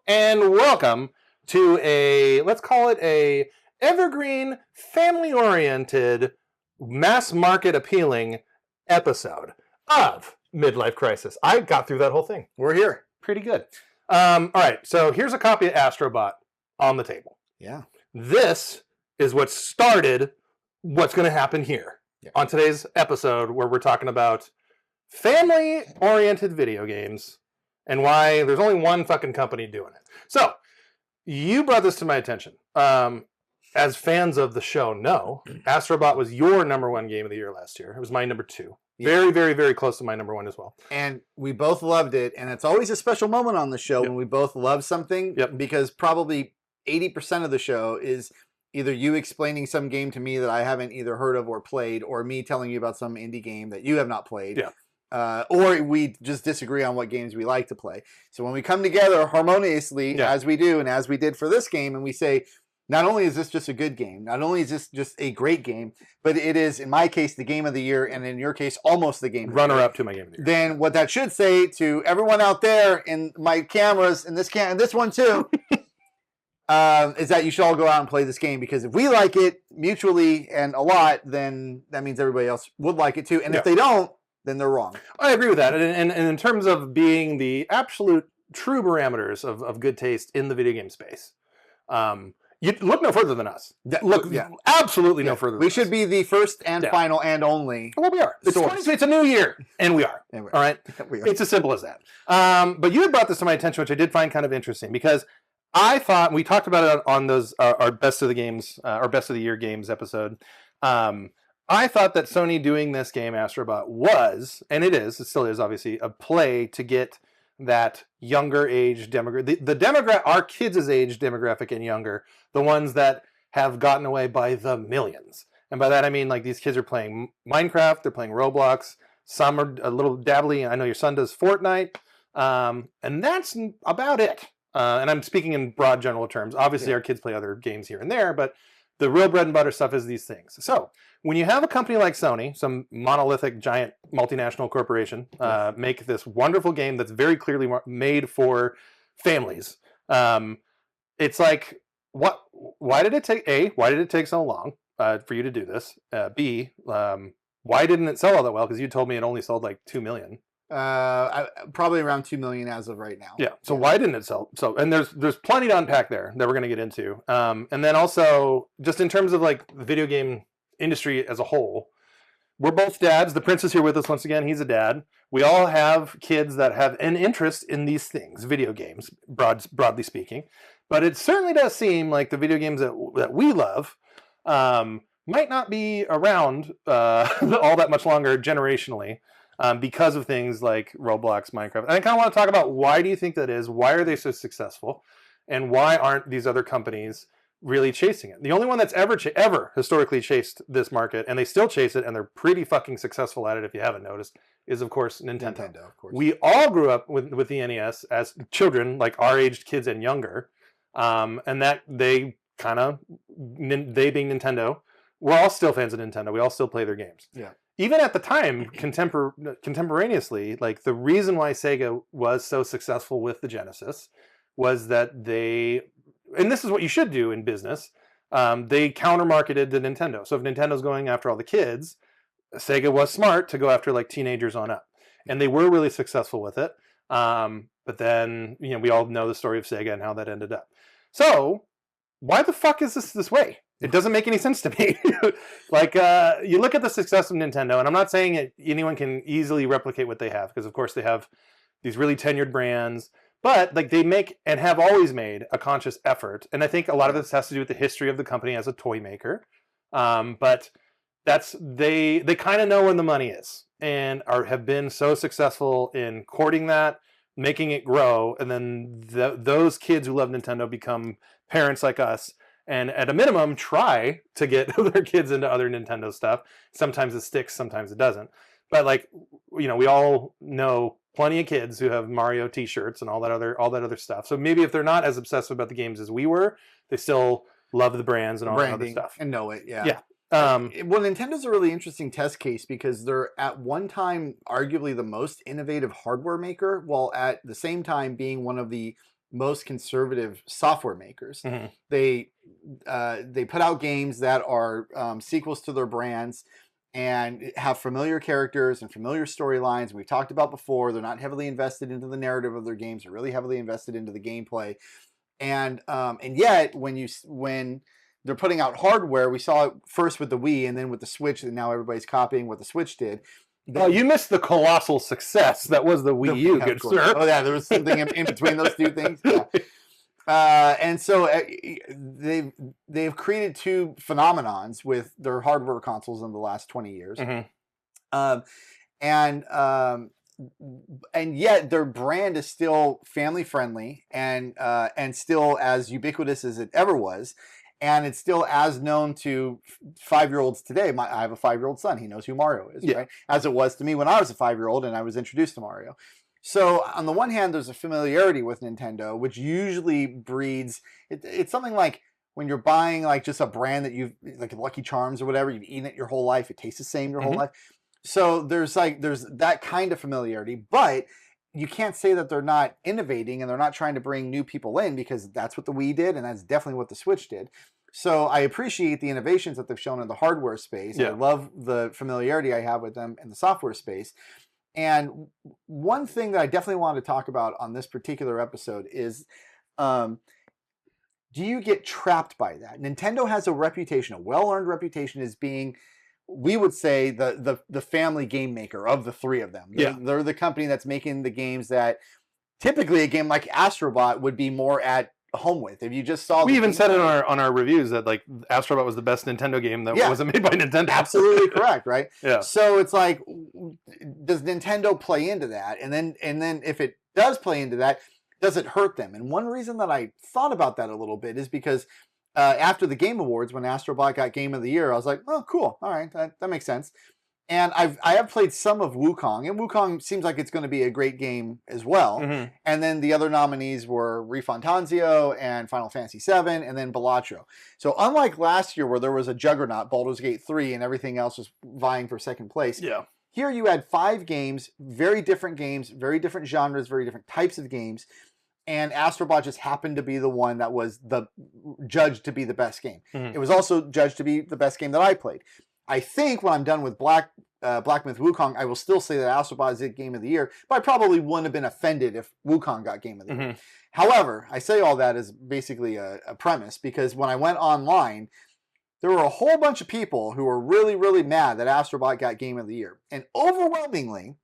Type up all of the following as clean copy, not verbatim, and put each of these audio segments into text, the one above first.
and welcome to let's call it a evergreen, family-oriented, mass-market appealing episode of Midlife Krisis. I got through that whole thing. We're here. Pretty good. All right, so here's a copy of Astrobot on the table. Yeah. This is what started what's going to happen here on today's episode, where we're talking about family-oriented video games and why there's only one fucking company doing it. So, you brought this to my attention. As fans of the show know, Astrobot was your number one game of the year last year. It was my number two. Yeah. Very, very, very close to my number one as well. And we both loved it. And it's always a special moment on the show when we both love something. Because probably 80% of the show is either you explaining some game to me that I haven't either heard of or played, or me telling you about some indie game that you have not played. Yeah. Or we just disagree on what games we like to play. So when we come together harmoniously, as we do and as we did for this game, and we say, not only is this just a good game, not only is this just a great game, but it is, in my case, the game of the year, and in your case, almost the game of the year. Runner-up to my game of the year. Then what that should say to everyone out there in my cameras, and this one too, is that you should all go out and play this game, because if we like it mutually and a lot, then that means everybody else would like it too. And if they don't, then they're wrong. I agree with that. And in terms of being the absolute true parameters of good taste in the video game space, you look no further than us. Look absolutely no further than us. We should be the first and final and only. Well, we are. It's a new year, and we are. All right? We are. It's as simple as that. But you had brought this to my attention, which I did find kind of interesting, because I thought, we talked about it on those our Best of the Games, our Best of the Year games episode. I thought that Sony doing this game, Astrobot, was, and it still is, obviously, a play to get that younger age demographic, the demographic, our kids' age demographic and younger, the ones that have gotten away by the millions. And by that I mean, like, these kids are playing Minecraft, they're playing Roblox, some are a little dabbly. I know your son does Fortnite, and that's about it. And I'm speaking in broad general terms. Obviously, our kids play other games here and there, but the real bread and butter stuff is these things. So when you have a company like Sony, some monolithic, giant, multinational corporation, make this wonderful game that's very clearly made for families, it's like, why did it take so long for you to do this? B, why didn't it sell all that well? Because you told me it only sold like 2 million. Probably around 2 million as of right now. Yeah. So why didn't it sell? So, and there's plenty to unpack there that we're going to get into. And then also, just in terms of like the video game industry as a whole, we're both dads. The Prince is here with us once again. He's a dad. We all have kids that have an interest in these things, video games, broadly speaking. But it certainly does seem like the video games that we love might not be around all that much longer generationally. Because of things like Roblox, Minecraft. And I kind of want to talk about, why do you think that is? Why are they so successful? And why aren't these other companies really chasing it? The only one that's ever historically chased this market, and they still chase it, and they're pretty fucking successful at it if you haven't noticed, is of course Nintendo. Of course. We all grew up with the NES as children, like our aged kids and younger. And that they being Nintendo, we're all still fans of Nintendo. We all still play their games. Yeah. Even at the time, contemporaneously, like, the reason why Sega was so successful with the Genesis was that and this is what you should do in business, they counter-marketed to Nintendo. So if Nintendo's going after all the kids, Sega was smart to go after like teenagers on up. And they were really successful with it. But then, we all know the story of Sega and how that ended up. So why the fuck is this way? It doesn't make any sense to me. Like, you look at the success of Nintendo, and I'm not saying anyone can easily replicate what they have, because of course they have these really tenured brands, but like, they make and have always made a conscious effort. And I think a lot of this has to do with the history of the company as a toy maker. But they kind of know when the money is, and have been so successful in courting that, making it grow, and then those kids who love Nintendo become parents like us, and at a minimum try to get their kids into other Nintendo stuff. Sometimes it sticks, sometimes it doesn't. But like, we all know plenty of kids who have Mario t-shirts and all that other stuff. So maybe if they're not as obsessed about the games as we were, they still love the brands and all that other stuff. And know it, yeah. Yeah. Well, Nintendo's a really interesting test case because they're at one time arguably the most innovative hardware maker, while at the same time being one of the most conservative software makers. Mm-hmm. They put out games that are sequels to their brands and have familiar characters and familiar storylines. We've talked about before. They're not heavily invested into the narrative of their games. They're really heavily invested into the gameplay. And yet when they're putting out hardware, we saw it first with the Wii and then with the Switch, and now everybody's copying what the Switch did. Oh, you missed the colossal success that was the Wii U, good sir. Oh yeah, there was something in between those two things. Yeah. And so they've created two phenomenons with their hardware consoles in the last 20 years. Mm-hmm. And yet their brand is still family friendly and still as ubiquitous as it ever was. And it's still as known to 5-year-olds today. I have a 5-year-old son. He knows who Mario is, right? As it was to me when I was a 5-year-old and I was introduced to Mario. So on the one hand, there's a familiarity with Nintendo, which usually breeds, it's something like when you're buying like just a brand that you've, like Lucky Charms or whatever, you've eaten it your whole life. It tastes the same your whole life. So there's that kind of familiarity, but you can't say that they're not innovating and they're not trying to bring new people in, because that's what the Wii did and that's definitely what the Switch did. So I appreciate the innovations that they've shown in the hardware space. Yeah. I love the familiarity I have with them in the software space. And one thing that I definitely wanted to talk about on this particular episode is, do you get trapped by that? Nintendo has a reputation, a well-earned reputation, as being, we would say, the family game maker of the three of them. They're the company that's making the games that typically a game like Astrobot would be more at home with. If you just saw, we even said it on our reviews that like Astrobot was the best Nintendo game that wasn't made by Nintendo. Absolutely correct, right? Yeah. So it's like, does Nintendo play into that? And then if it does play into that, does it hurt them? And one reason that I thought about that a little bit is because after the Game Awards, when Astrobot got Game of the Year, I was like, oh, cool. All right, that makes sense. And I have played some of Wukong, and Wukong seems like it's going to be a great game as well. Mm-hmm. And then the other nominees were Refantanzio and Final Fantasy VII, and then Balatro. So unlike last year where there was a juggernaut, Baldur's Gate 3, and everything else was vying for second place, here you had 5 games, very different genres, very different types of games, and Astrobot just happened to be the one that was judged to be the best game. Mm-hmm. It was also judged to be the best game that I played. I think when I'm done with Black Myth Wukong, I will still say that Astrobot is the Game of the Year, but I probably wouldn't have been offended if Wukong got Game of the Year. However, I say all that as basically a premise, because when I went online, there were a whole bunch of people who were really, really mad that Astrobot got Game of the Year. And overwhelmingly,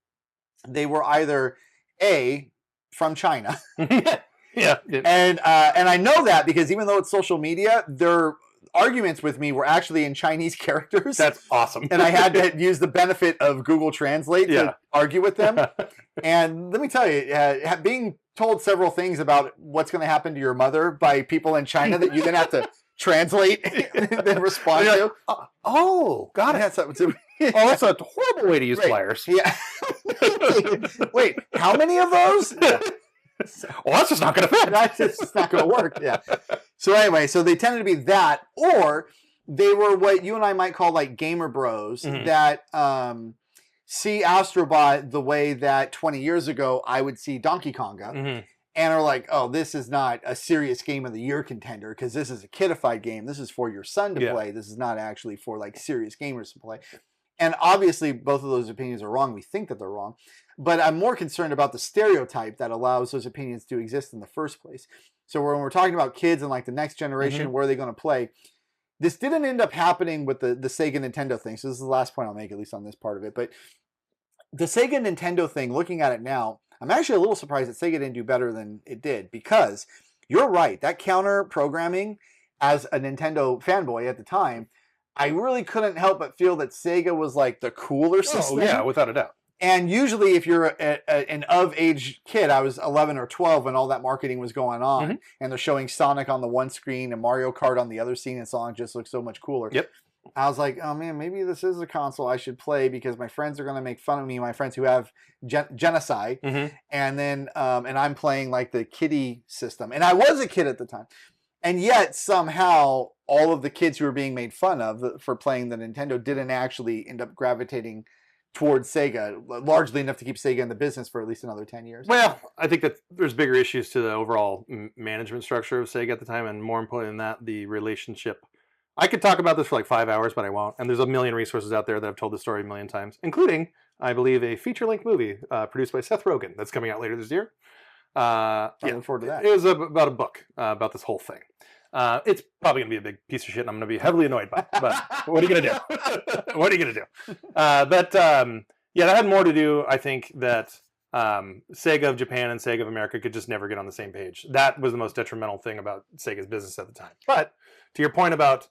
they were either A, from China. And I know that because even though it's social media, their arguments with me were actually in Chinese characters. That's awesome. And I had to use the benefit of Google Translate to argue with them. And let me tell you, being told several things about what's going to happen to your mother by people in China that you then have to translate and then respond to. Oh, got it. That's a horrible way to use flyers. Yeah. Wait, how many of those? Well, that's just not going to fit. That's just not going to work. Yeah. So anyway, so they tended to be that, or they were what you and I might call like gamer bros that see Astrobot the way that 20 years ago I would see Donkey Konga, and are like, oh, this is not a serious Game of the Year contender because this is a kidified game. This is for your son to play. This is not actually for like serious gamers to play. And obviously, both of those opinions are wrong. We think that they're wrong. But I'm more concerned about the stereotype that allows those opinions to exist in the first place. So when we're talking about kids and like the next generation, where are they going to play? This didn't end up happening with the Sega Nintendo thing. So this is the last point I'll make, at least on this part of it. But the Sega Nintendo thing, looking at it now, I'm actually a little surprised that Sega didn't do better than it did. Because you're right, that counter programming, as a Nintendo fanboy at the time, I really couldn't help but feel that Sega was like the cooler system. Oh, yeah, without a doubt. And usually if you're an of-age kid, I was 11 or 12 when all that marketing was going on, and they're showing Sonic on the one screen and Mario Kart on the other scene, and Sonic just looks so much cooler. Yep. I was like, oh man, maybe this is a console I should play because my friends are going to make fun of me, my friends who have genocide, and then and I'm playing like the kiddie system. And I was a kid at the time. And yet somehow all of the kids who were being made fun of for playing the Nintendo didn't actually end up gravitating towards Sega, largely enough to keep Sega in the business for at least another 10 years. Well, I think that there's bigger issues to the overall management structure of Sega at the time, and more important than that, the relationship. I could talk about this for like 5 hours, but I won't. And there's a million resources out there that have told the story a million times, including, I believe, a feature-length movie produced by Seth Rogen that's coming out later this year. I look forward to that. It was about a book about this whole thing. It's probably going to be a big piece of shit, and I'm going to be heavily annoyed by it. But what are you going to do? What are you going to do? Yeah, that had more to do, I think, that Sega of Japan and Sega of America could just never get on the same page. That was the most detrimental thing about Sega's business at the time. But to your point about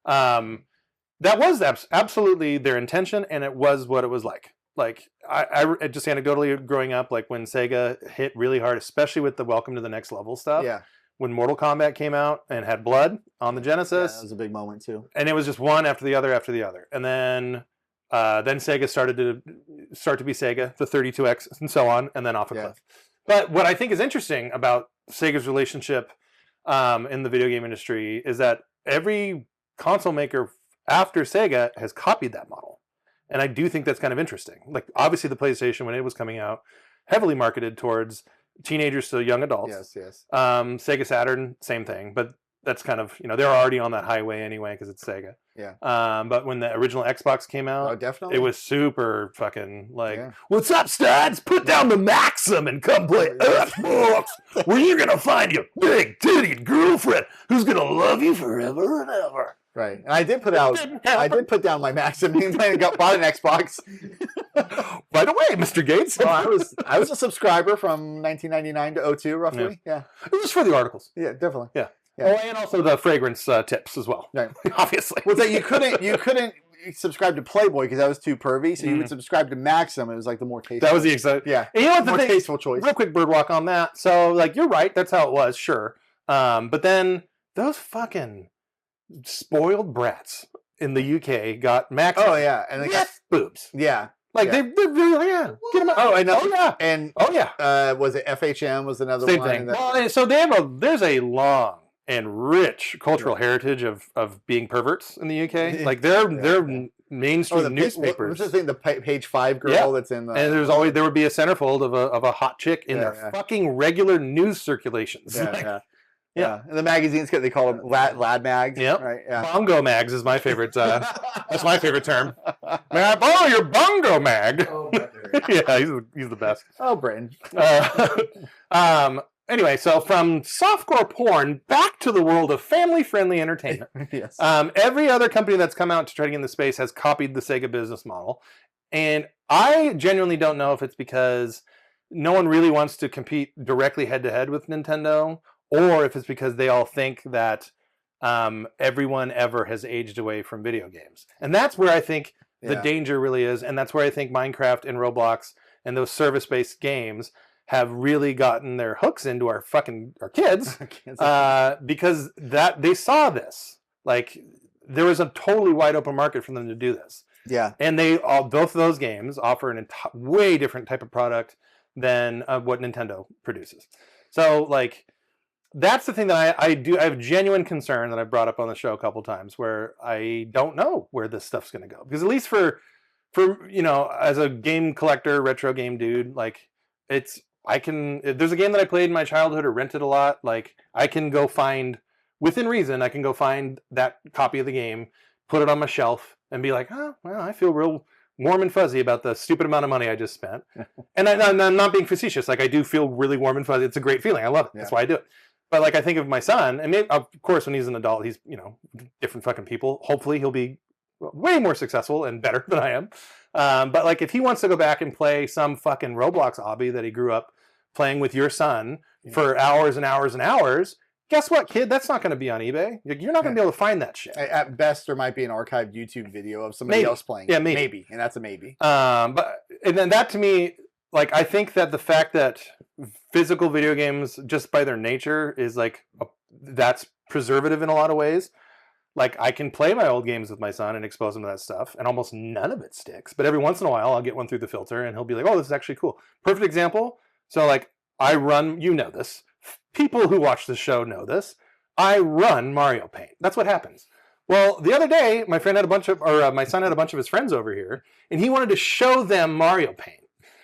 that was absolutely their intention, and it was what it was like. Like, I just anecdotally growing up, like when Sega hit really hard, especially with the Welcome to the Next Level stuff. Yeah. When Mortal Kombat came out and had blood on the Genesis. Yeah, that was a big moment too. And it was just one after the other after the other. And then Sega started to be Sega, the 32X and so on, and then off a cliff. But what I think is interesting about Sega's relationship in the video game industry is that every console maker after Sega has copied that model. And I do think that's kind of interesting. Like, obviously the PlayStation, when it was coming out, heavily marketed towards teenagers to young adults. Yes. Sega Saturn, same thing. But that's kind of, they're already on that highway anyway because it's Sega. Yeah. But when the original Xbox came out, definitely. It was super fucking like, what's up, studs? Put down the Maxim and come play Xbox, where you're going to find your big titted girlfriend who's going to love you forever and ever. Right, and I did put down my Maxim and bought an Xbox. By the way, Mr. Gates. Well, I was a subscriber from 1999 to 02, roughly. Yeah. It was for the articles. Yeah, definitely. Yeah. Oh, and also the fragrance tips as well. Right. Obviously. Well, that you couldn't subscribe to Playboy because that was too pervy, so you would subscribe to Maxim. It was like the more tasteful. That was the exact. Yeah. And you know what the more tasteful choice. Real quick birdwalk on that. So, like, you're right. That's how it was. Sure. But then those fucking spoiled brats in the UK got Maxim. Oh yeah, and they got boobs. Yeah. Like they're really get them out. Oh, I know. Oh yeah. And was it FHM was another same one? Thing. Well, so there's a long and rich cultural heritage of being perverts in the UK. Like they're mainstream newspapers. What's the thing? The page 5 girl that's in the. And there would be a centerfold of a hot chick in their fucking regular news circulations. Yeah, and the magazines they call them lad mags. Yep. Right. Yeah. Bongo mags is my favorite. That's my favorite term. May I borrow your bongo mag? Oh, yeah, he's the best. Oh, Britain. Anyway, so from softcore porn back to the world of family-friendly entertainment. Yes. Every other company that's come out to try to get in the space has copied the Sega business model, and I genuinely don't know if it's because no one really wants to compete directly head-to-head with Nintendo, or if it's because they all think that everyone ever has aged away from video games. And that's where I think the danger really is, and that's where I think Minecraft and Roblox and those service-based games have really gotten their hooks into our kids because they saw this. Like, there was a totally wide open market for them to do this. Yeah. And both of those games offer an way different type of product than what Nintendo produces. So, like, that's the thing that I have genuine concern that I've brought up on the show a couple times, where I don't know where this stuff's going to go. Because at least for as a game collector, retro game dude, like, if there's a game that I played in my childhood or rented a lot, like, I can go find, within reason, I can go find that copy of the game, put it on my shelf, and be like, oh, well, I feel real warm and fuzzy about the stupid amount of money I just spent. And I'm not being facetious. Like, I do feel really warm and fuzzy. It's a great feeling. I love it. That's why I do it. But, like, I think of my son, and maybe, of course, when he's an adult, he's, different fucking people. Hopefully he'll be way more successful and better than I am. But, like, if he wants to go back and play some fucking Roblox hobby that he grew up playing with your son for hours and hours and hours, guess what, kid? That's not going to be on eBay. You're not going to be able to find that shit. At best, there might be an archived YouTube video of somebody else playing. Yeah, maybe. And that's a maybe. And then that, to me, like, I think that the fact that physical video games, just by their nature, is like that's preservative in a lot of ways. Like, I can play my old games with my son and expose him to that stuff, and almost none of it sticks. But every once in a while, I'll get one through the filter, and he'll be like, "Oh, this is actually cool." Perfect example. So, like, I run. You know this. People who watch the show know this. I run Mario Paint. That's what happens. Well, the other day, my son had a bunch of his friends over here, and he wanted to show them Mario Paint.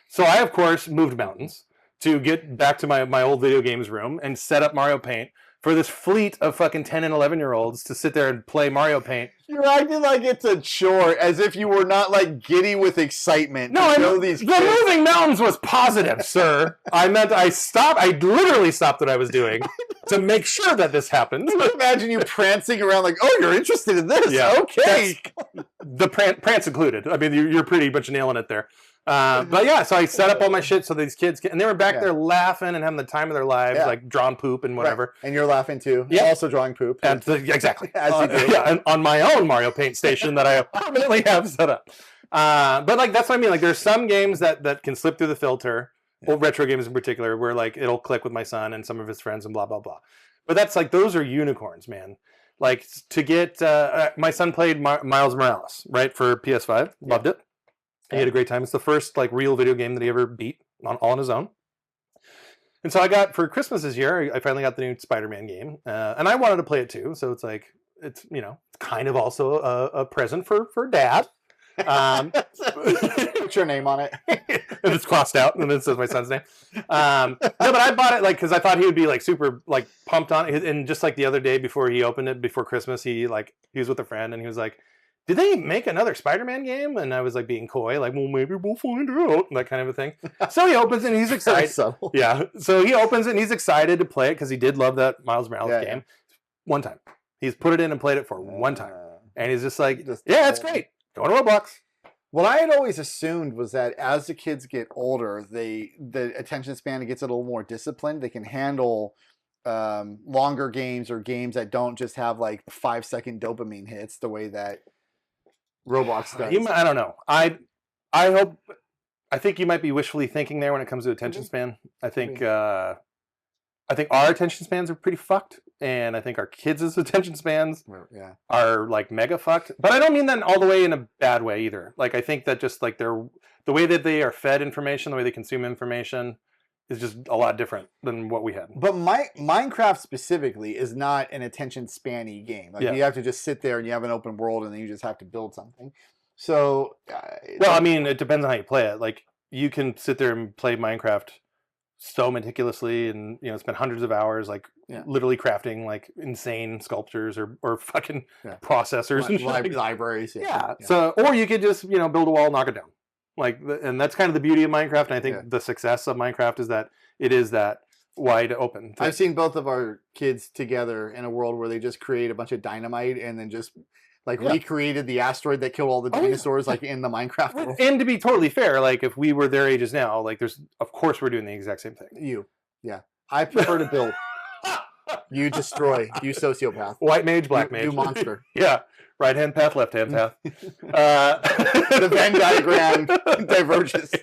So I, of course, moved mountains to get back to my old video games room and set up Mario Paint for this fleet of fucking 10 and 11-year-olds to sit there and play Mario Paint. You're acting like it's a chore, as if you were not like giddy with excitement. No, the moving mountains was positive, sir. I literally stopped what I was doing to make sure that this happened. Imagine you prancing around like, oh, you're interested in this? Yeah, okay. The prance included. I mean, you're pretty much nailing it there. But yeah, so I set up all my shit so these kids and they were back there laughing and having the time of their lives, like drawing poop and whatever. Right. And you're laughing too. Yeah. Also drawing poop. And exactly. As you do. Yeah, and on my own Mario Paint station that I permanently have set up. But like that's what I mean. Like there's some games that can slip through the filter, or retro games in particular, where like it'll click with my son and some of his friends and blah blah blah. But that's like those are unicorns, man. Like to get my son played Miles Morales, right, for PS5. Loved it. He had a great time. It's the first like real video game that he ever beat all on his own. And so I got for Christmas this year, I finally got the new Spider-Man game, and I wanted to play it too. So it's like it's kind of also a present for Dad. Put your name on it. And it's crossed out, and then it says my son's name. No, but I bought it like because I thought he would be like super like pumped on it. And just like the other day before he opened it before Christmas, he was with a friend, and he was like, did they make another Spider-Man game? And I was like being coy, like, well, maybe we'll find out, that kind of a thing. So he opens it and he's excited. Yeah. So he opens it and he's excited to play it because he did love that Miles Morales game. One time. He's put it in and played it for one time. And he's just like, yeah, it's great. Go to Roblox. What I had always assumed was that as the kids get older, the attention span gets a little more disciplined. They can handle longer games or games that don't just have like 5-second dopamine hits the way that Roblox does. I don't know. I think you might be wishfully thinking there when it comes to attention span. I think our attention spans are pretty fucked, and I think our kids' attention spans are like mega fucked. But I don't mean that all the way in a bad way either. Like I think that just like the way that they are fed information, the way they consume information, is just a lot different than what we had. But Minecraft specifically is not an attention spanny game. Like you have to just sit there and you have an open world and then you just have to build something. So, well, I mean, it depends on how you play it. Like you can sit there and play Minecraft so meticulously and spend hundreds of hours like literally crafting like insane sculptures or fucking processors and libraries. So, or you could just build a wall, knock it down. Like, and that's kind of the beauty of Minecraft, and I think the success of Minecraft is that it is that wide open. I've seen both of our kids together in a world where they just create a bunch of dynamite and then just like recreated the asteroid that killed all the dinosaurs like in the Minecraft world. And to be totally fair, like if we were their ages now, like of course we're doing the exact same thing. I prefer to build. You destroy. You sociopath. White mage, black mage. You monster. Right hand path, left hand path. The Venn diagram diverges.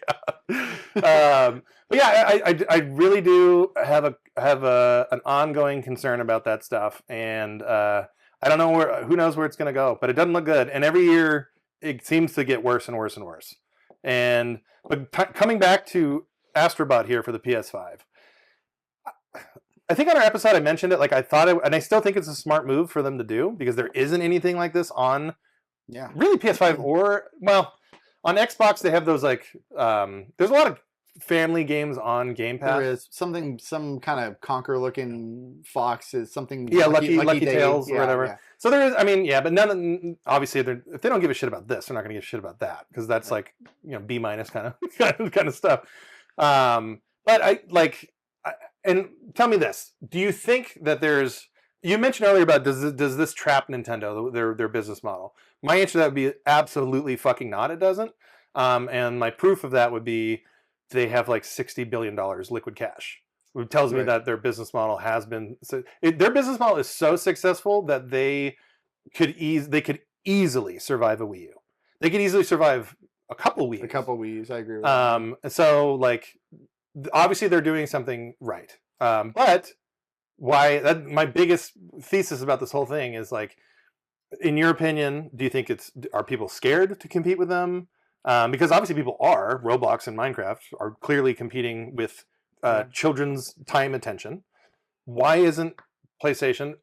But I really do have an ongoing concern about that stuff, and I don't know who knows where it's going to go, but it doesn't look good. And every year it seems to get worse and worse and worse. But coming back to Astrobot here for the PS5. I think on our episode I mentioned it. Like I thought, and I still think it's a smart move for them to do because there isn't anything like this on, really PS5 or on Xbox. They have those like there's a lot of family games on Game Pass. There is some kind of Conquer looking fox is something. Lucky Tales or whatever. Yeah. So there is. I mean, but obviously if they don't give a shit about this, they're not going to give a shit about that because that's like B- kind of stuff. But I like. And tell me this: do you think that you mentioned earlier about does this trap Nintendo their business model? My answer to that would be absolutely fucking not. It doesn't. And my proof of that would be they have like $60 billion liquid cash. It tells me that their business model has been their business model is so successful that they could easily survive a Wii U. They could easily survive a couple Wii U's. A couple Wii U's, I agree with that. So like. Obviously, they're doing something right. But my biggest thesis about this whole thing is like, in your opinion, do you think are people scared to compete with them? Because obviously people are. Roblox and Minecraft are clearly competing with children's time attention. Why isn't PlayStation?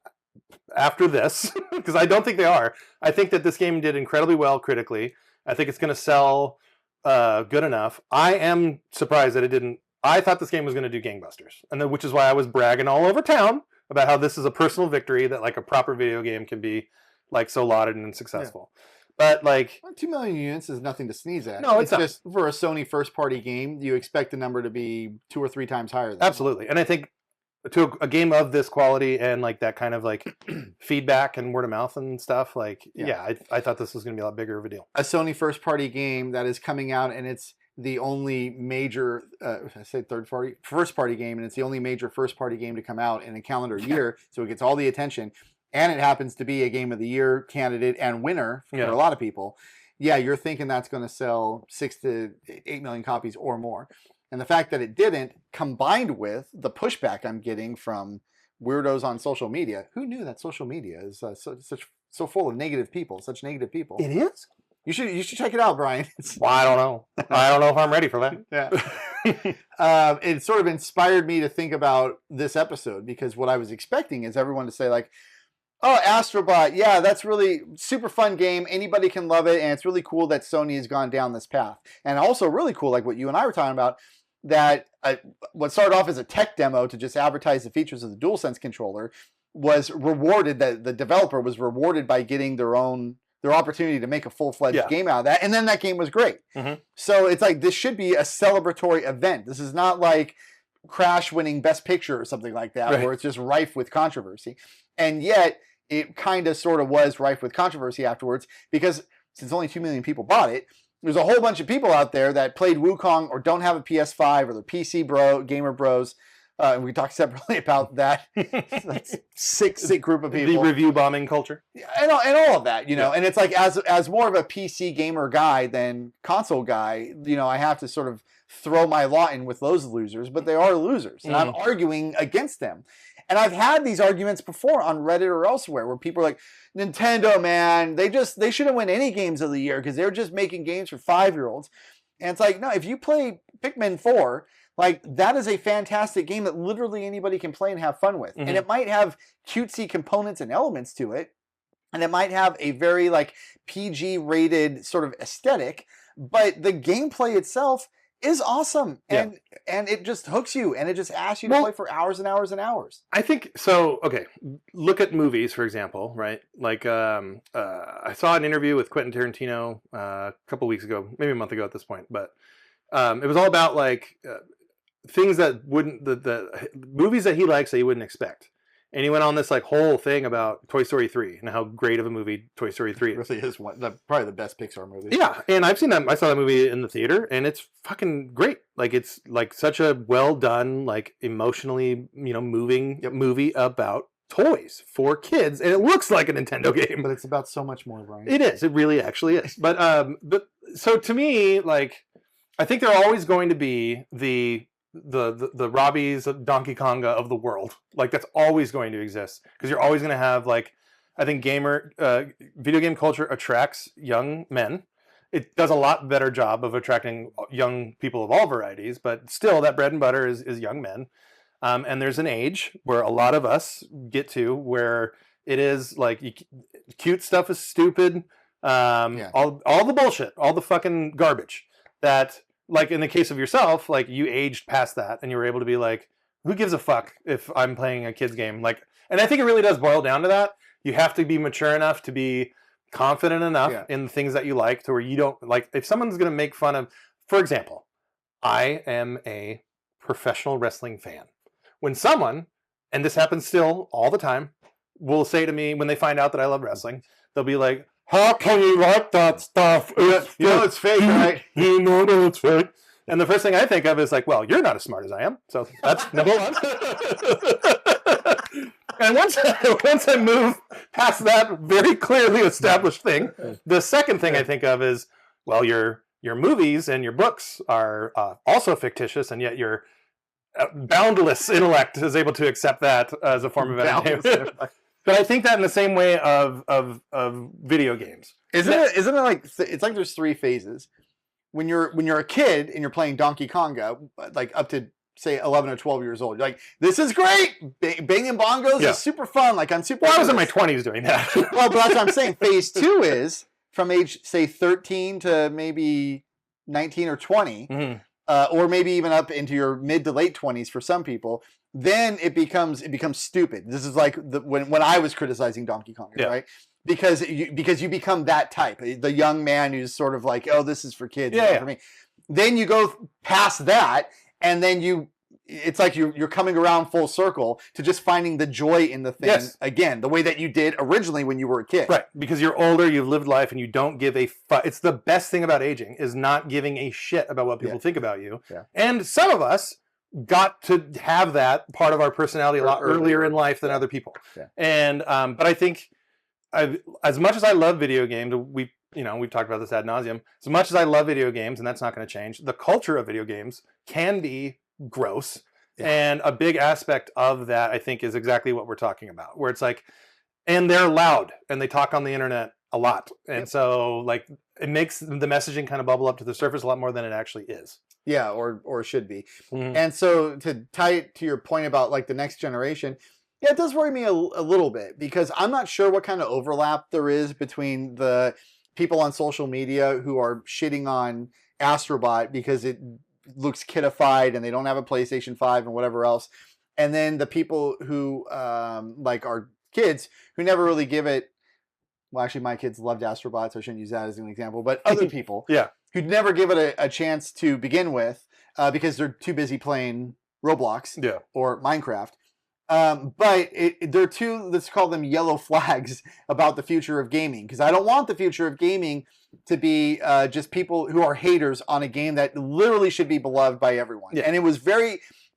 after this, because I don't think they are. I think that this game did incredibly well critically. I think it's going to sell good enough. I am surprised that it didn't. I thought this game was going to do gangbusters, and which is why I was bragging all over town about how this is a personal victory, that like a proper video game can be like so lauded and successful. Yeah. But like 2 million units is nothing to sneeze at. No, it's just for a Sony first-party game, you expect the number to be 2 or 3 times higher. Than absolutely, and I think to a game of this quality and like that kind of like feedback and word of mouth and stuff, like I thought this was going to be a lot bigger of a deal. A Sony first-party game that is coming out, and it's the only major, I say first-party game, and it's the only major first-party game to come out in a calendar year, so it gets all the attention. And it happens to be a Game of the Year candidate and winner for a lot of people. Yeah, you're thinking that's going to sell 6 to 8 million copies or more. And the fact that it didn't, combined with the pushback I'm getting from weirdos on social media. Who knew that social media is so full of negative people, such negative people? It is? You should check it out, Brian. Well, I don't know. I don't know if I'm ready for that. Yeah. It sort of inspired me to think about this episode, because what I was expecting is everyone to say like, oh, Astrobot, yeah, that's really super fun game. Anybody can love it, and it's really cool that Sony has gone down this path. And also really cool, like what you and I were talking about, that what started off as a tech demo to just advertise the features of the DualSense controller was rewarded, that the developer was rewarded by getting their opportunity to make a full-fledged game out of that, and then that game was great. Mm-hmm. So it's like, this should be a celebratory event. This is not like Crash winning Best Picture or something like that, where it's just rife with controversy. And yet, it kind of sort of was rife with controversy afterwards, because since only 2 million people bought it, there's a whole bunch of people out there that played Wukong or don't have a PS5 or they're PC gamer bros. And we talked separately about that. sick group of people. The review bombing culture. And all of that, you know. And it's like, as more of a PC gamer guy than console guy, you know, I have to sort of throw my lot in with those losers, but they are losers. And I'm arguing against them. And I've had these arguments before on Reddit or elsewhere, where people are like, Nintendo, man, they shouldn't win any games of the year because they're just making games for 5-year-olds. And it's like, no, if you play Pikmin 4, like, that is a fantastic game that literally anybody can play and have fun with. Mm-hmm. And it might have cutesy components and elements to it, and it might have a very like PG-rated sort of aesthetic, but the gameplay itself is awesome, and it just hooks you, and it just asks you to play for hours and hours and hours. I think so. Okay, look at movies, for example, right? Like I saw an interview with Quentin Tarantino a couple weeks ago, maybe a month ago at this point, but it was all about like things that wouldn't the movies that he likes that you wouldn't expect. And he went on this like whole thing about Toy Story 3 and how great of a movie Toy Story 3 is. It really is probably the best Pixar movie. Yeah, and I've seen that. I saw that movie in the theater, and it's fucking great. Like, it's like such a well done, like emotionally, you know, moving movie about toys for kids, and it looks like a Nintendo game, but it's about so much more, Brian. It is. It really actually is. But so to me, like, I think there are always going to be the Robbies, Donkey Konga of the world. Like, that's always going to exist, because you're always going to have, like, I think video game culture attracts young men. It does a lot better job of attracting young people of all varieties, but still that bread and butter is young men. And there's an age where a lot of us get to where it is like cute stuff is stupid. All the bullshit, all the fucking garbage that, like, in the case of yourself, like, you aged past that and you were able to be like, who gives a fuck if I'm playing a kid's game? Like, and I think it really does boil down to that. You have to be mature enough to be confident enough in the things that you like to where you don't, like, if someone's going to make fun of, for example, I am a professional wrestling fan. When someone, and this happens still all the time, will say to me when they find out that I love wrestling, they'll be like, how can you like that stuff? You know it's fake, right? You know it's fake. And the first thing I think of is like, well, you're not as smart as I am. So that's number one. And once I move past that very clearly established thing, the second thing I think of is, well, your movies and your books are also fictitious, and yet your boundless intellect is able to accept that as a form of entertainment. But I think that in the same way of video games. Isn't it like, it's like there's 3 phases. When you're a kid and you're playing Donkey Konga, like up to say 11 or 12 years old. You're like, this is great. Banging bongos is super fun. Like I'm super. Well, I was in my 20s doing that. Well, but that's what I'm saying. Phase 2 is from age say 13 to maybe 19 or 20, or maybe even up into your mid to late 20s for some people. Then it becomes stupid. This is like when I was criticizing Donkey Kong, right? Because you become that type, the young man who's sort of like, oh, this is for kids, not for me. Then you go past that, and then it's like you're coming around full circle to just finding the joy in the thing again, the way that you did originally when you were a kid. Right, because you're older, you've lived life, and you don't give a fuck. It's the best thing about aging is not giving a shit about what people think about you. Yeah. And some of us got to have that part of our personality a lot earlier in life than other people. Yeah. And but I think as much as I love video games, we've talked about this ad nauseum. As much as I love video games, and that's not going to change, the culture of video games can be gross. Yeah. And a big aspect of that, I think, is exactly what we're talking about, where it's like, and they're loud and they talk on the internet a lot. And so like it makes the messaging kind of bubble up to the surface a lot more than it actually is. Yeah, or should be. And so to tie it to your point about like the next generation, yeah, it does worry me a little bit because I'm not sure what kind of overlap there is between the people on social media who are shitting on Astrobot because it looks kidified and they don't have a PlayStation 5 and whatever else, and then the people who like our kids who never really give it. Well, actually, my kids loved Astrobot, so I shouldn't use that as an example. But other people, who'd never give it a chance to begin with because they're too busy playing Roblox or Minecraft. But there are two, let's call them yellow flags about the future of gaming. Because I don't want the future of gaming to be just people who are haters on a game that literally should be beloved by everyone. Yeah. And it was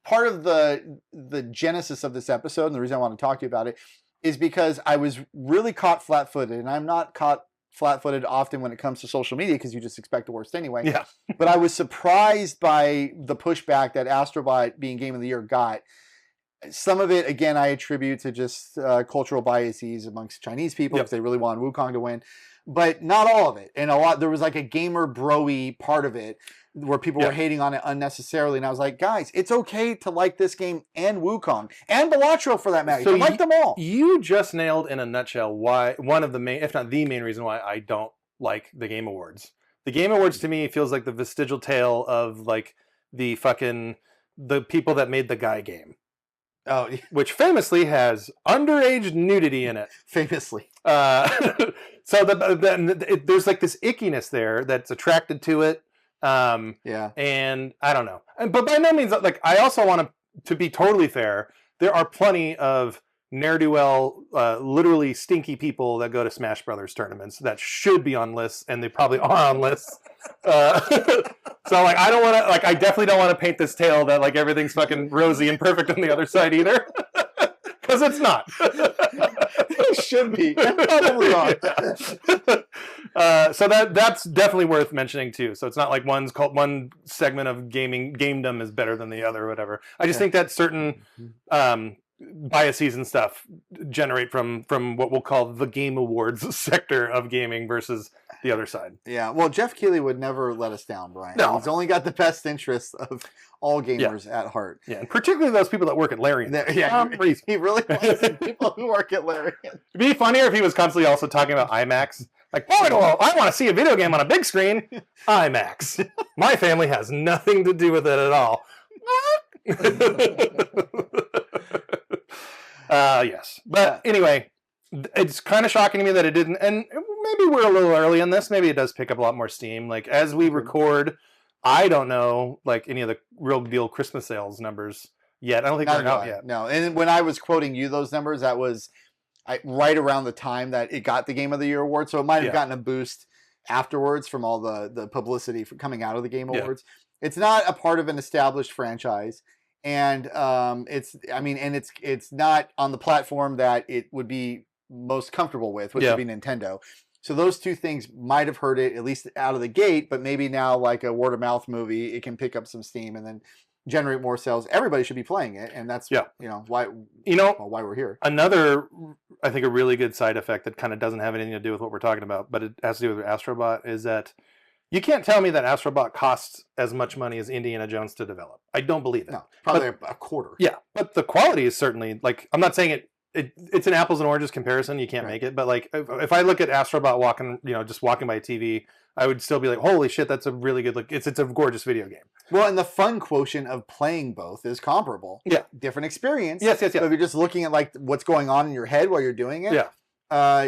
part of the genesis of this episode, and the reason I want to talk to you about it, is because I was really caught flat-footed. And I'm not caught flat-footed often when it comes to social media because you just expect the worst anyway. Yeah. But I was surprised by the pushback that Astrobot being Game of the Year got. Some of it, again, I attribute to just cultural biases amongst Chinese people because they really wanted Wukong to win. But not all of it. And there was like a gamer bro-y part of it where people were hating on it unnecessarily. And I was like, guys, it's okay to like this game and Wukong and Balatro for that matter. So you like them all. You just nailed in a nutshell why one of the main, if not the main reason why I don't like the Game Awards. The Game Awards to me feels like the vestigial tale of like the people that made the Guy game. Oh, which famously has underage nudity in it. Famously. So there's like this ickiness there that's attracted to it. And I don't know. But by no means, like, I also want to be totally fair. There are plenty of ne'er-do-well, literally stinky people that go to Smash Brothers tournaments that should be on lists, and they probably are on lists. So like I definitely don't want to paint this tale that like everything's fucking rosy and perfect on the other side either. Because it's not. It should be. Probably not. So that's definitely worth mentioning too. So it's not like one segment of gamedom is better than the other or whatever. I just think that certain biases and stuff generate from what we'll call the Game Awards sector of gaming versus the other side. Yeah, well, Jeff Keighley would never let us down, Brian. No. He's only got the best interests of all gamers at heart. Yeah, and particularly those people that work at Larian. He really wants people who work at Larian. It'd be funnier if he was constantly also talking about IMAX. Like, I want to see a video game on a big screen. IMAX. My family has nothing to do with it at all. Yes. But anyway, it's kind of shocking to me that it didn't. And maybe we're a little early in this. Maybe it does pick up a lot more steam. Like, as we record, I don't know, like, any of the real deal Christmas sales numbers yet. I don't think they're out yet. No. And when I was quoting you those numbers, that was right around the time that it got the Game of the Year award. So it might have gotten a boost afterwards from all the publicity coming out of the Game Awards. It's not a part of an established franchise. And it's not on the platform that it would be most comfortable with, which would be Nintendo. So those two things might have hurt it, at least out of the gate, but maybe now, like a word of mouth movie, it can pick up some steam and then generate more sales. Everybody should be playing it, and that's why we're here. Another, I think, a really good side effect that kind of doesn't have anything to do with what we're talking about, but it has to do with Astrobot, is that You can't tell me that Astrobot costs as much money as Indiana Jones to develop. I don't believe it. No, probably a quarter. Yeah, but the quality is certainly, like, I'm not saying it's an apples and oranges comparison. You can't make it. But like, if I look at Astrobot walking, just walking by a TV, I would still be like, holy shit, that's a really good look. It's a gorgeous video game. Well, and the fun quotient of playing both is comparable. Yeah. Different experience. Yes. So if you're just looking at like what's going on in your head while you're doing it,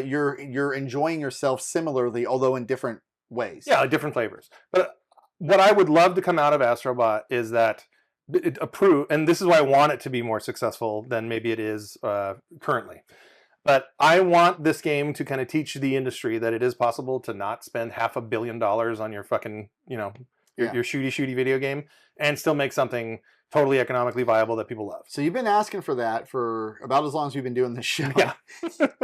you're enjoying yourself similarly, although in different ways. Yeah, like different flavors. But what I would love to come out of Astrobot is that it approve, and this is why I want it to be more successful than maybe it is currently. But I want this game to kind of teach the industry that it is possible to not spend $500 million on your fucking, your shooty video game and still make something totally economically viable that people love. So you've been asking for that for about as long as we've been doing this show. Yeah.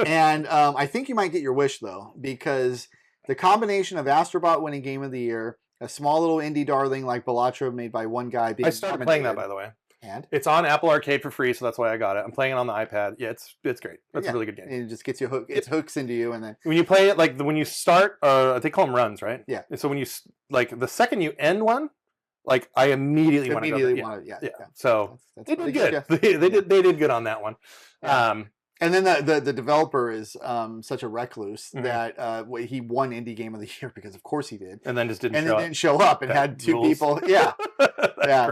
And I think you might get your wish, though, because the combination of Astrobot winning Game of the Year, a small little indie darling like Balatro made by one guy. I started playing that, by the way. And it's on Apple Arcade for free, so that's why I got it. I'm playing it on the iPad. Yeah, it's great. That's a really good game. And it just gets you hooked. It hooks into you, and then when you play it, like when you start, they call them runs, right? Yeah. So when you like the second you end one, like I immediately want to go. Yeah. So that's they did good. They did good on that one. Yeah. And then the developer is such a recluse that he won Indie Game of the Year because of course he did, and then just didn't show up and had two people. Yeah,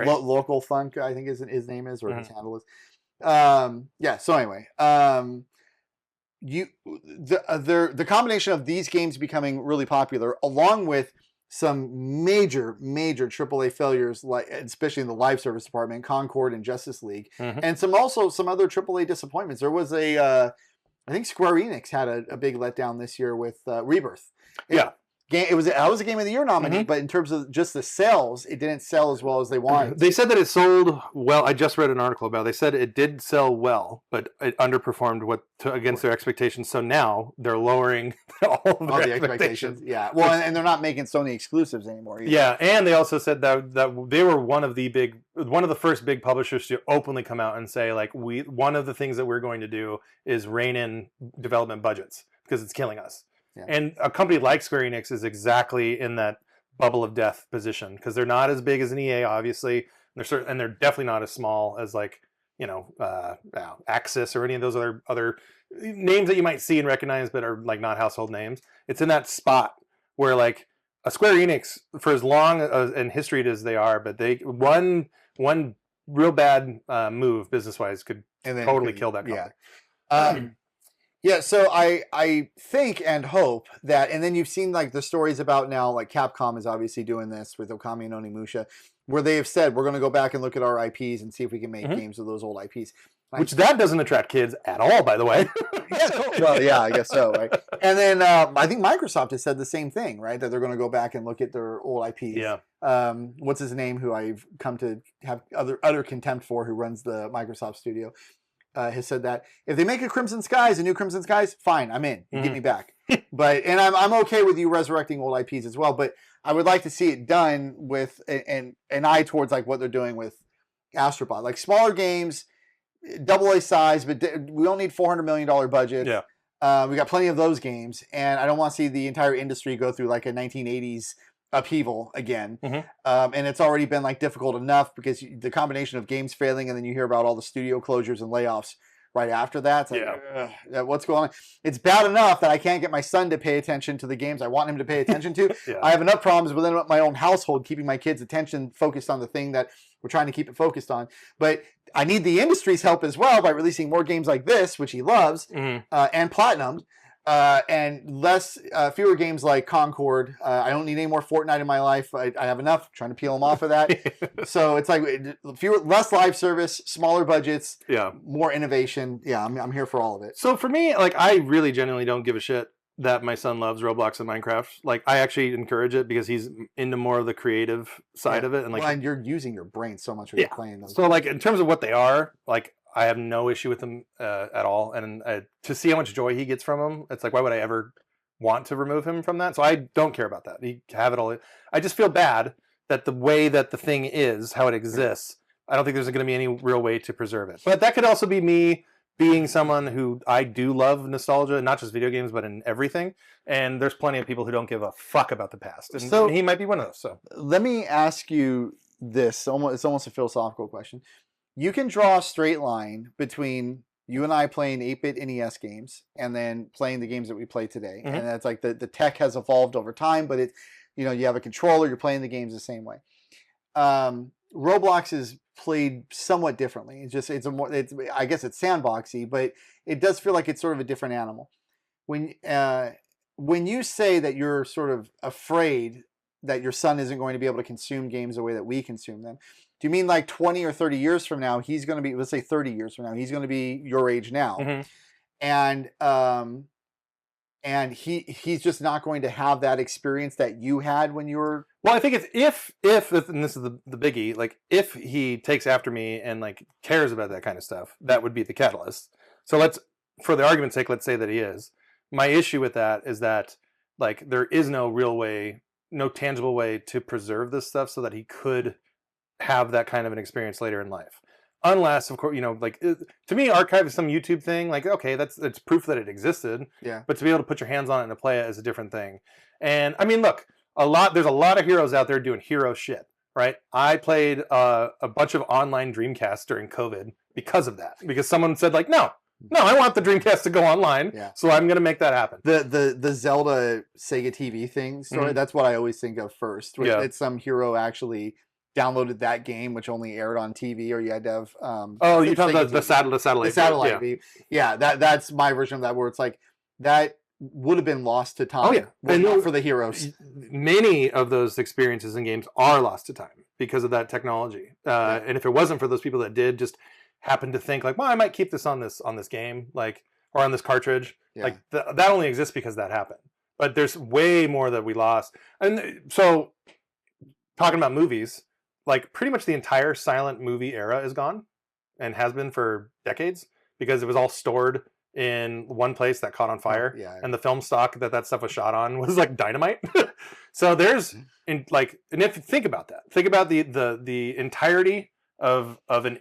local Funk I think his name is, or his handle is. So anyway, the combination of these games becoming really popular, along with some major AAA failures, like especially in the live service department, Concord and Justice League, and some other AAA disappointments. There was I think Square Enix had a big letdown this year with Rebirth. It was a Game of the Year nominee, but in terms of just the sales, it didn't sell as well as they wanted. They said that it sold well. I just read an article about it. They said it did sell well, but it underperformed against their expectations. So now they're lowering all the expectations. Yeah. Well, and they're not making Sony exclusives anymore either. Yeah, and they also said that they were one of the first big publishers to openly come out and say, like, one of the things that we're going to do is rein in development budgets because it's killing us. Yeah. And a company like Square Enix is exactly in that bubble of death position because they're not as big as an EA, obviously. And they're definitely not as small as like Axis or any of those other names that you might see and recognize, but are like not household names. It's in that spot where like a Square Enix, for as long and historied as they are, but they one real bad move business wise could totally kill that company. Yeah. Yeah, so I think and hope that, and then you've seen like the stories about now, like Capcom is obviously doing this with Okami and Onimusha, where they have said we're going to go back and look at our IPs and see if we can make games with those old IPs. Which that doesn't attract kids at all, by the way. Well, yeah, I guess so, right? And then I think Microsoft has said the same thing, right? That they're going to go back and look at their old IPs. Yeah. What's his name? Who I've come to have utter contempt for, who runs the Microsoft studio. Has said that if they make a new Crimson Skies, fine, I'm in. You get me back. And I'm okay with you resurrecting old IPs as well. But I would like to see it done with an eye towards like what they're doing with Astrobot, like smaller games, AA size, but we don't need $400 million budget. Yeah, we got plenty of those games, and I don't want to see the entire industry go through like a 1980s upheaval again. And it's already been like difficult enough because the combination of games failing and then you hear about all the studio closures and layoffs right after that. It's like, what's going on? It's bad enough that I can't get my son to pay attention to the games I want him to pay attention to. I have enough problems within my own household keeping my kids' attention focused on the thing that we're trying to keep it focused on. But I need the industry's help as well by releasing more games like this, which he loves, and Platinum. And fewer games like Concord. I don't need any more Fortnite in my life. I have enough. I'm trying to peel them off of that. So it's like less live service, smaller budgets, more innovation. Yeah, I'm here for all of it. So for me, like I really genuinely don't give a shit that my son loves Roblox and Minecraft. Like I actually encourage it because he's into more of the creative side of it. And like, and you're using your brain so much when you're playing those. So like in terms of what they are, like I have no issue with them at all. And to see how much joy he gets from them, it's like, why would I ever want to remove him from that? So I don't care about that. He have it all. I just feel bad that the way that the thing is, how it exists, I don't think there's going to be any real way to preserve it. But that could also be me being someone who I do love nostalgia, not just video games, but in everything. And there's plenty of people who don't give a fuck about the past. And So- he might be one of those. So Let me ask you this. It's almost a philosophical question. You can draw a straight line between you and I playing 8-bit NES games and then playing the games that we play today. Mhm. And that's like the tech has evolved over time, but you have a controller, you're playing the games the same way. Roblox is played somewhat differently. I guess it's sandboxy, but it does feel like it's sort of a different animal. When you say that you're sort of afraid that your son isn't going to be able to consume games the way that we consume them, do you mean like 20 or 30 years from now, he's going to be, let's say 30 years from now, he's going to be your age now. Mhm. And he's just not going to have that experience that you had when you were. Well, I think it's if and this is the biggie, like if he takes after me and like cares about that kind of stuff, that would be the catalyst. So for the argument's sake, let's say that he is. My issue with that is that like there is no real way, no tangible way to preserve this stuff so that he could have that kind of an experience later in life. Unless, of course, like to me, archive is some YouTube thing. Like, okay, it's proof that it existed. Yeah. But to be able to put your hands on it and to play it is a different thing. And I mean, look, there's a lot of heroes out there doing hero shit, right? I played a bunch of online Dreamcasts during COVID because of that. Because someone said like, no, I want the Dreamcast to go online. Yeah. So I'm going to make that happen. The Zelda Sega TV thing story, that's what I always think of first. Yeah. It's some hero actually downloaded that game, which only aired on TV, or you had to have. You're talking about the satellite. The satellite view. Yeah, that's my version of that, where it's like that would have been lost to time. Oh yeah, and not for the heroes. Many of those experiences in games are lost to time because of that technology. And if it wasn't for those people that did just happen to think like, well, I might keep this on this game, like, or on this cartridge, like that only exists because that happened. But there's way more that we lost. And so, talking about movies, like pretty much the entire silent movie era is gone and has been for decades because it was all stored in one place that caught on fire. And the film stock that stuff was shot on was like dynamite. So there's and if you think about that, think about the entirety of an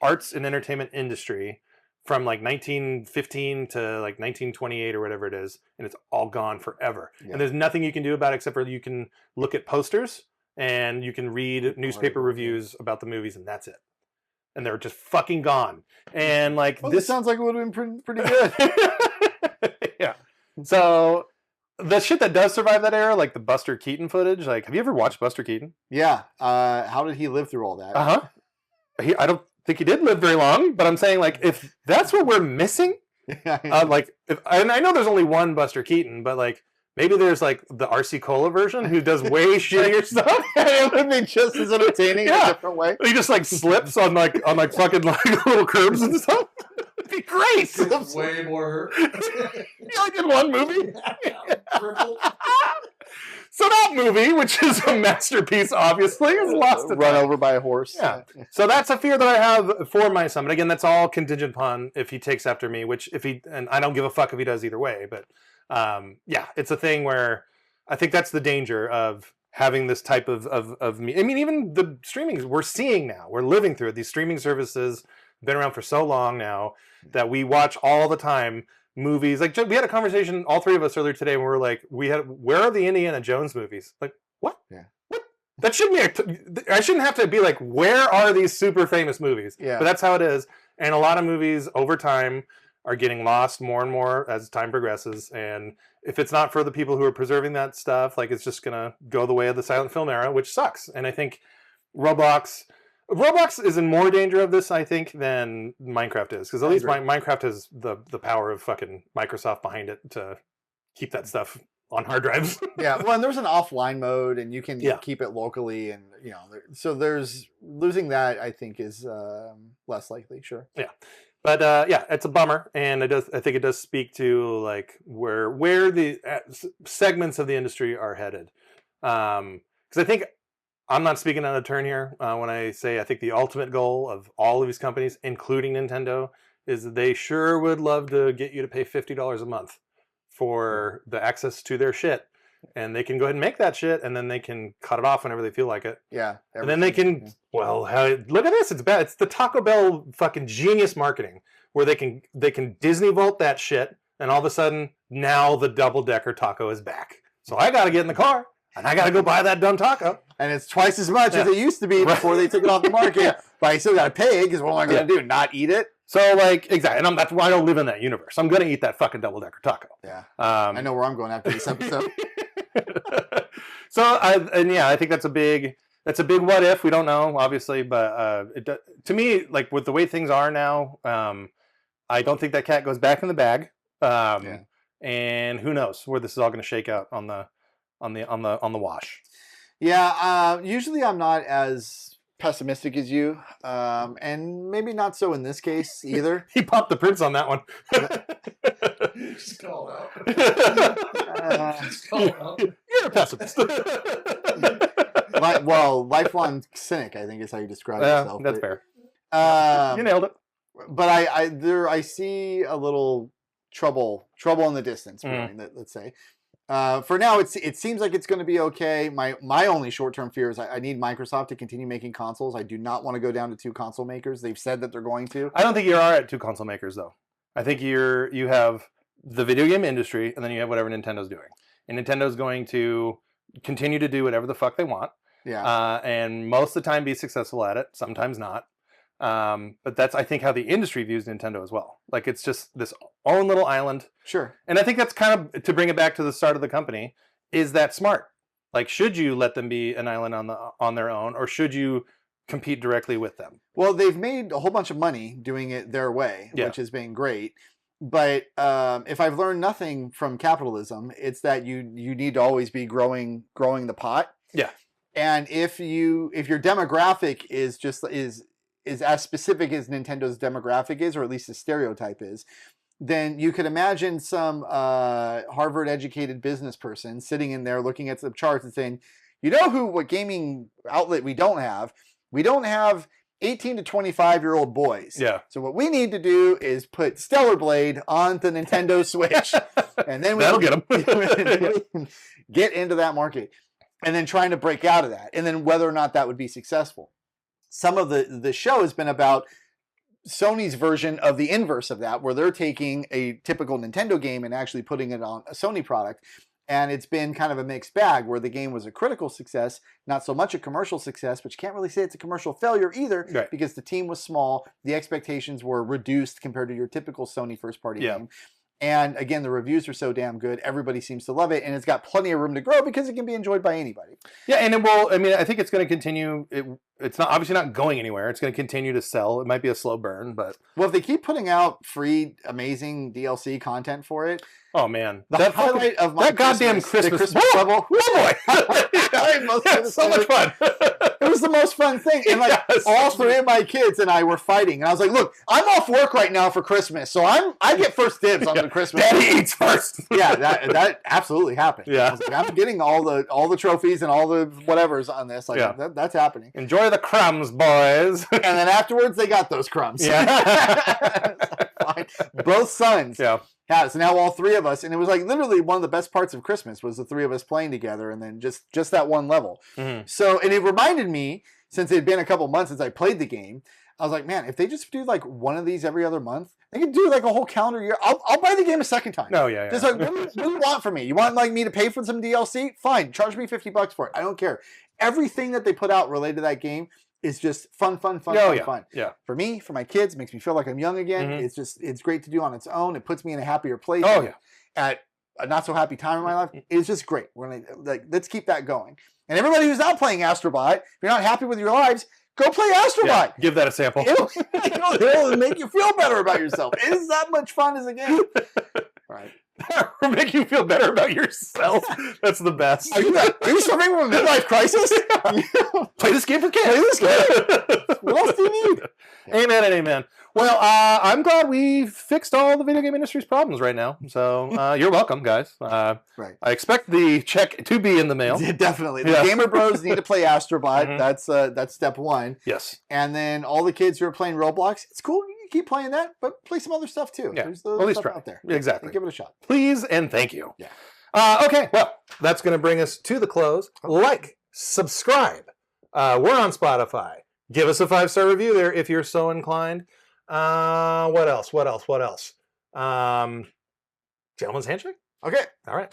arts and entertainment industry from like 1915 to like 1928 or whatever it is, and it's all gone forever. And there's nothing you can do about it except for you can look at posters and you can read newspaper reviews about the movies, and that's it. And they're just fucking gone. And like this sounds like it would have been pretty good. Yeah. So the shit that does survive that era, like the Buster Keaton footage, like have you ever watched Buster Keaton? Yeah. How did he live through all that? I don't think he did live very long, but I'm saying like if that's what we're missing, and I know there's only one Buster Keaton, but like maybe there's like the RC Cola version who does way shittier stuff. It would be just as entertaining in a different way. He just like slips on fucking like little curbs and stuff. It'd be great. It's way more hurt. You only did one movie. So that movie, which is a masterpiece, obviously, is lost to run time. over by a horse. Yeah. So that's a fear that I have for my son. But again, that's all contingent upon if he takes after me, and I don't give a fuck if he does either way. But it's a thing where I think that's the danger of having this type of me. I mean, even the streaming we're seeing now, we're living through it. These streaming services have been around for so long now that we watch all the time movies. Like we had a conversation, all three of us earlier today, where we're like, where are the Indiana Jones movies? Like, what? Yeah. What? That shouldn't be, I shouldn't have to be like, where are these super famous movies? Yeah. But that's how it is. And a lot of movies over time are getting lost more and more as time progresses. And if it's not for the people who are preserving that stuff, like it's just going to go the way of the silent film era, which sucks. And I think Roblox is in more danger of this, I think, than Minecraft is. Because at least Minecraft has the power of fucking Microsoft behind it to keep that stuff on hard drives. Yeah, well, and there's an offline mode, and you can keep it locally, and so there's losing that. I think is less likely. Sure. Yeah, but it's a bummer, and I think it does speak to like where the segments of the industry are headed. Because I think I'm not speaking out of turn here when I say I think the ultimate goal of all of these companies, including Nintendo, is that they sure would love to get you to pay $50 a month for the access to their shit. and they can go ahead and make that shit, and then they can cut it off whenever they feel like it. Yeah. And then they can, look at this. It's bad. It's the Taco Bell fucking genius marketing where they can Disney Vault that shit, and all of a sudden now the double-decker taco is back. So I got to get in the car and I got to go buy that dumb taco. And it's twice as much as it used to be before they took it off the market. But I still got to pay because what am I going to do? Not eat it? So like, exactly. And that's why I don't live in that universe. I'm going to eat that fucking double-decker taco. Yeah. I know where I'm going after this episode. I think that's a big what if. We don't know, obviously, but to me, like with the way things are now, I don't think that cat goes back in the bag. And who knows where this is all going to shake out on the wash. Yeah. Usually I'm not as pessimistic as you, and maybe not so in this case either. He popped the prince on that one. Just call out. You're a pessimist. Lifelong cynic, I think is how you describe yourself. That's fair. You nailed it. But I see a little trouble in the distance. Let's say. For now, it seems like it's going to be okay. My only short-term fear is I need Microsoft to continue making consoles. I do not want to go down to 2 console makers. They've said that they're going to. I don't think you are at 2 console makers, though. I think you have the video game industry, and then you have whatever Nintendo's doing. And Nintendo's going to continue to do whatever the fuck they want. Yeah. And most of the time be successful at it, sometimes not. But that's, I think, how the industry views Nintendo as well. Like, it's just this own little island. Sure. And I think that's kind of, to bring it back to the start of the company, is that smart? Like, should you let them be an island on their own, or should you compete directly with them? Well, they've made a whole bunch of money doing it their way, which has been great. But if I've learned nothing from capitalism, it's that you need to always be growing the pot. Yeah. And if your demographic is as specific as Nintendo's demographic is, or at least the stereotype is, then you could imagine some Harvard-educated business person sitting in there looking at the charts and saying, you know what gaming outlet we don't have? We don't have 18 to 25-year-old boys. Yeah. So what we need to do is put Stellar Blade on the Nintendo Switch. And then that'll get them. Get into that market. And then trying to break out of that. And then whether or not that would be successful. Some of the show has been about Sony's version of the inverse of that, where they're taking a typical Nintendo game and actually putting it on a Sony product. And it's been kind of a mixed bag, where the game was a critical success, not so much a commercial success, but you can't really say it's a commercial failure either, because the team was small, the expectations were reduced compared to your typical Sony first-party game. And again, the reviews are so damn good, everybody seems to love it, and it's got plenty of room to grow because it can be enjoyed by anybody. Yeah, and it will, I mean, I think it's going to continue. It's not obviously not going anywhere. It's going to continue to sell. It might be a slow burn, but... Well, if they keep putting out free, amazing DLC content for it... Oh, man. The highlight of my goddamn Christmas level... Oh, boy! So much fun! It was the most fun thing. And like all 3 of my kids and I were fighting. And I was like, look, I'm off work right now for Christmas. So I get first dibs on the Christmas. Daddy eats first. Yeah, that absolutely happened. Yeah. I was like, I'm getting all the trophies and all the whatever's on this. Like that's happening. Enjoy the crumbs, boys. And then afterwards they got those crumbs. Yeah. Fine. Both sons. Yeah. Yeah, so now all 3 of us, and it was like literally one of the best parts of Christmas was the 3 of us playing together, and then just that one level. Mm-hmm. So, and it reminded me, since it had been a couple months since I played the game, I was like, man, if they just do like one of these every other month, they could do like a whole calendar year. I'll buy the game a second time. Oh yeah. Just like, what do you want from me? You want like me to pay for some DLC? Fine, charge me $50 for it. I don't care. Everything that they put out related to that game is just fun. Yeah. For me, for my kids, it makes me feel like I'm young again. Mm-hmm. It's great to do on its own. It puts me in a happier place. Oh yeah. At a not so happy time in my life, it's just great. We're gonna let's keep that going. And everybody who's not playing Astrobot, if you're not happy with your lives, go play Astrobot. Yeah, give that a sample. It'll make you feel better about yourself. It is that much fun as a game. Right. Or make you feel better about yourself. That's the best. Are you suffering from a midlife crisis? Play this game for kids. Play this game. What else do you need? Amen and amen. Well, I'm glad we fixed all the video game industry's problems right now. So you're welcome, guys. Right. I expect the check to be in the mail. Yeah, definitely. The Gamer Bros need to play Astrobot. Mm-hmm. That's step 1. Yes. And then all the kids who are playing Roblox, it's cool. You can keep playing that, but play some other stuff too. Yeah. There's at least stuff try. out there. Exactly. Give it a shot. Please and thank you. Yeah. Okay, well, that's going to bring us to the close. Like, subscribe. We're on Spotify. Give us a 5-star review there if you're so inclined. What else? Gentleman's handshake? Okay. All right.